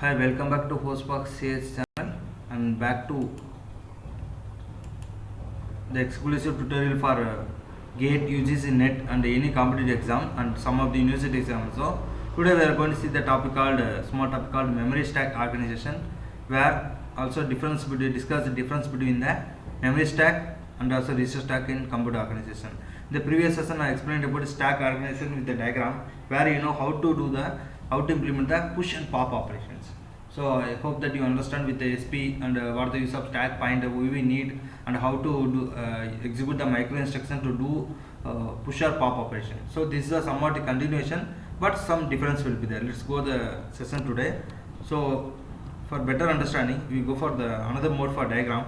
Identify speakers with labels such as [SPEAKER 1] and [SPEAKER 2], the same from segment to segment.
[SPEAKER 1] Hi, welcome back to Hostbox CS channel and back to the exclusive tutorial for GATE, UGC, NET and any competitive exam and some of the university exams. So today we are going to see the topic called small topic called memory stack organization, where also discuss the difference between the memory stack and also register stack in computer organization. In the previous session I explained about stack organization with the diagram, where you know how to implement the push and pop operations. So I hope that you understand with the SP and what the use of stack pointer we need and how to execute the micro instruction to do push or pop operation. So this is a somewhat a continuation, but some difference will be there. Let's go the session today. So for better understanding, we go for the another mode for diagram.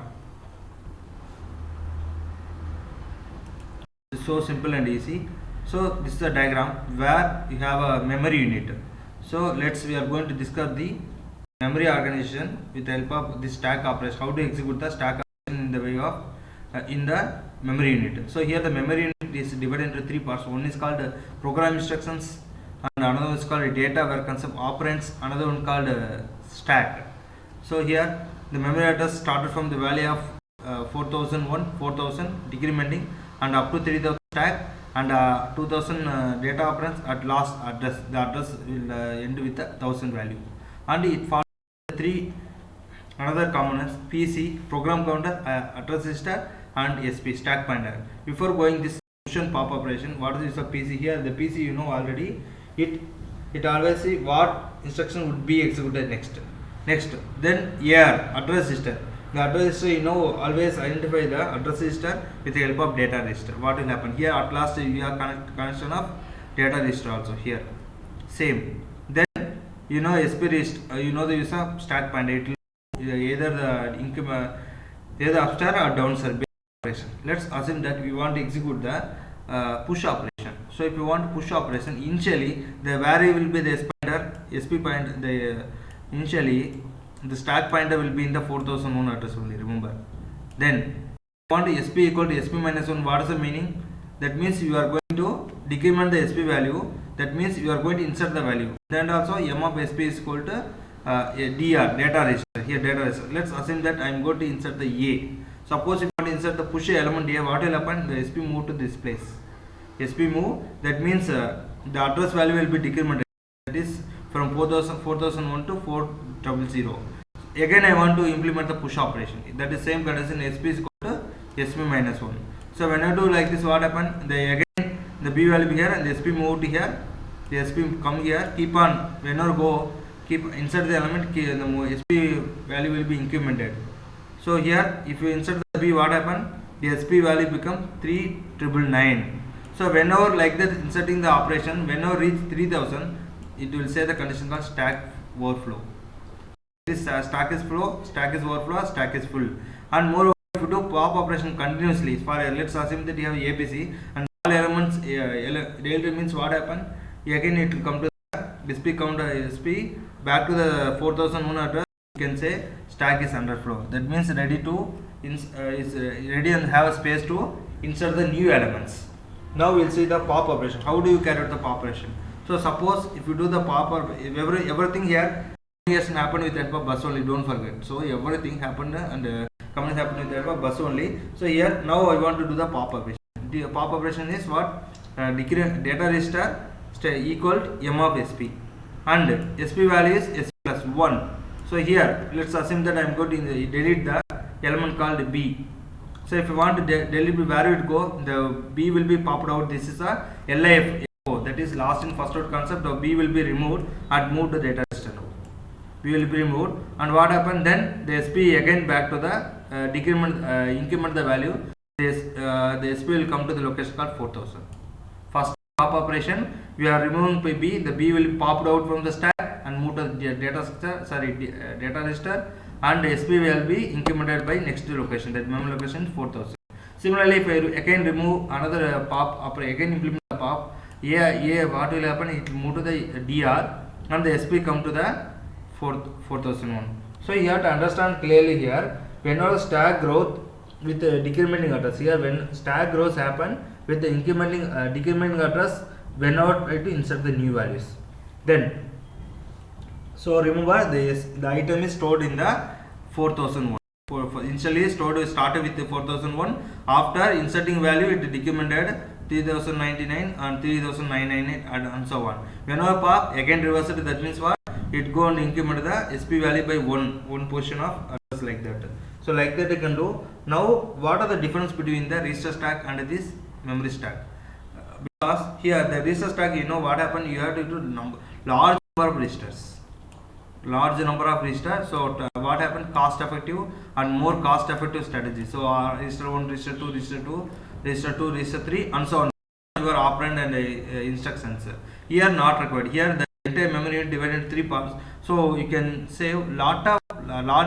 [SPEAKER 1] It's so simple and easy. So this is a diagram where you have a memory unit. So we are going to discuss the memory organization with the help of the stack operation, how to execute the stack operation in the way of in the memory unit. So here the memory unit is divided into three parts. One is called program instructions and another one is called data where concept operands, another one called stack. So here the memory address started from the value of 4001, 4000 decrementing and up to 3000 stack and 2000 data operands at last address. The address will end with a 1000 value, and it follows three another components: PC, program counter, address register, and SP, stack pointer. Before going this push and pop operation, what is the PC? Here the PC you know already. It always see what instruction would be executed next. Then here address register. The address register you know always identify the address register with the help of data register. What will happen here? At last you have connection of data register also here. Same. Then you know SP register. You know the use of stack pointer. It will either either upstairs or downstairs operation. Let's assume that we want to execute the push operation. So if you want push operation, initially the variable will be the SP pointer. Initially the stack pointer will be in the 4001 address only. Remember. Then you want SP equal to SP minus 1. What is the meaning? That means you are going to decrement the SP value. That means you are going to insert the value. Then also m of SP is equal to DR, data register. Here data register. Let's assume that I am going to insert the A. Suppose if you want to insert the push element A, what will happen? The SP move to this place. SP move. That means the address value will be decremented. That is from 4001 to 4000. Again I want to implement the push operation. That is same condition. SP is equal to SP minus 1. So when I do like this, what happen? Again the B value be here and the SP move to here. The SP come here. Keep on whenever go. Keep insert the element. The SP value will be incremented. So here if you insert the B, what happen? The SP value become 3999. So whenever like that inserting the operation, whenever reach 3000, it will say the condition called stack overflow. This stack is flow, stack is overflow, stack is full. And moreover, if you do pop operation continuously, for let's assume that you have ABC and all elements delta means what happen? Again it will come to the SP counter SP back to the 4001 address. You can say stack is underflow. That means ready to is ready and have a space to insert the new elements. Now we'll see the pop operation. How do you carry out the pop operation? So suppose if you do the pop or everything here happened with that bus only, don't forget. So everything happened and comments happened with that bus only. So here now I want to do the pop operation. The pop operation is what? Data register equal to m of SP and SP value is SP plus 1. So here let's assume that I am going to delete the element called B. So if you want to delete B, where it go? The B will be popped out. This is a LIF. That is last in first out concept of B will be removed and moved to data register. B will be removed, and what happened then? The SP again back to the increment the value. The SP will come to the location called 4000. First pop operation, we are removing B. The B will be popped out from the stack and moved to the data register, and the SP will be incremented by next location. That memory location 4000. Similarly, if I again remove another pop operation, again implement the pop. What will happen? It will move to the DR and the SP come to the 4001. So you have to understand clearly here, whenever stack growth with the decrementing address, here when stack growth happen with the decrementing address, whenever try to insert the new values. Then So remember the item is stored in the 4001. Initially started with the 4001. After inserting value, it decremented 3099 and 3998 and so on. Whenever pop again reverse it, that means what? It go and increment the SP value by one portion of address like that. So like that you can do. Now what are the difference between the register stack and this memory stack? Because here the register stack, you know what happened, you have to do large number of registers. So what happened, cost effective and more cost effective strategy. So register 1, register 2, register 2, register 2, register 3 and so on. Your operand and instructions here not required. Here the entire memory unit divided into 3 parts, so you can save large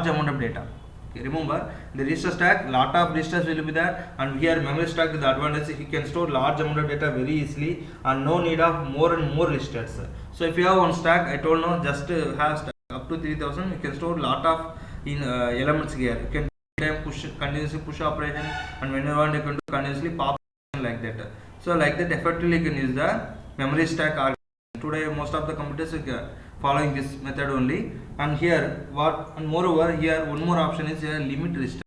[SPEAKER 1] amount of data. Okay, remember the register stack, lot of registers will be there, and here memory stack, the advantage, you can store large amount of data very easily and no need of more and more registers. So if you have one stack, I told no, just have stack up to 3000, you can store lot of elements here. You can continuously push operation, and when you want you can do continuously pop like that. So like that effectively you can use the memory stack argument. Today most of the computers are following this method only. And here what, and moreover here one more option is here, limit register.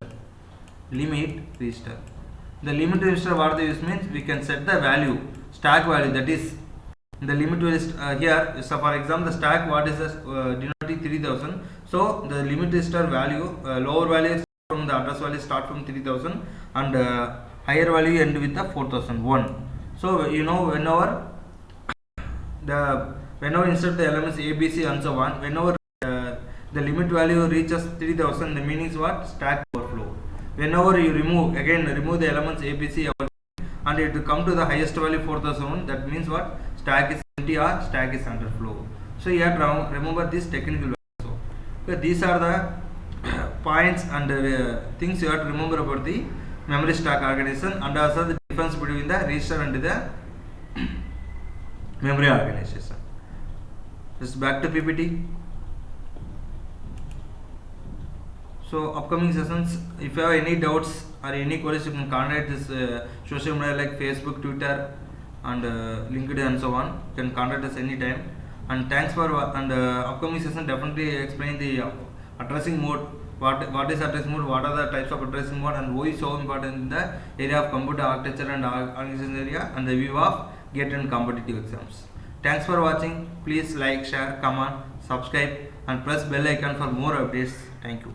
[SPEAKER 1] The limit register, what the use means, we can set the value, stack value, that is the limit register here. So for example the stack, what is the denoting 3000, so the limit register value, lower value from the address value start from 3000 and higher value end with the 4001. So you know whenever insert the elements A, B, C and so on, whenever the limit value reaches 3000, the meaning is what, stack overflow. Whenever you remove the elements A, B, C and it will come to the highest value 4001, that means what, stack is empty or stack is underflow. So you have to remember this technical value. So these are the points and things you have to remember about the memory stack organization, and also the difference between the register and the memory organization. Just back to PPT. So upcoming sessions, if you have any doubts or any queries, you can contact this social media like Facebook, Twitter and LinkedIn and so on. You can contact us anytime. And thanks for upcoming session definitely explain the addressing mode. What is addressing mode, what are the types of addressing mode, and why is so important in the area of computer architecture and organization area, and the view of GATE and competitive exams. Thanks for watching. Please like, share, comment, subscribe and press bell icon for more updates. Thank you.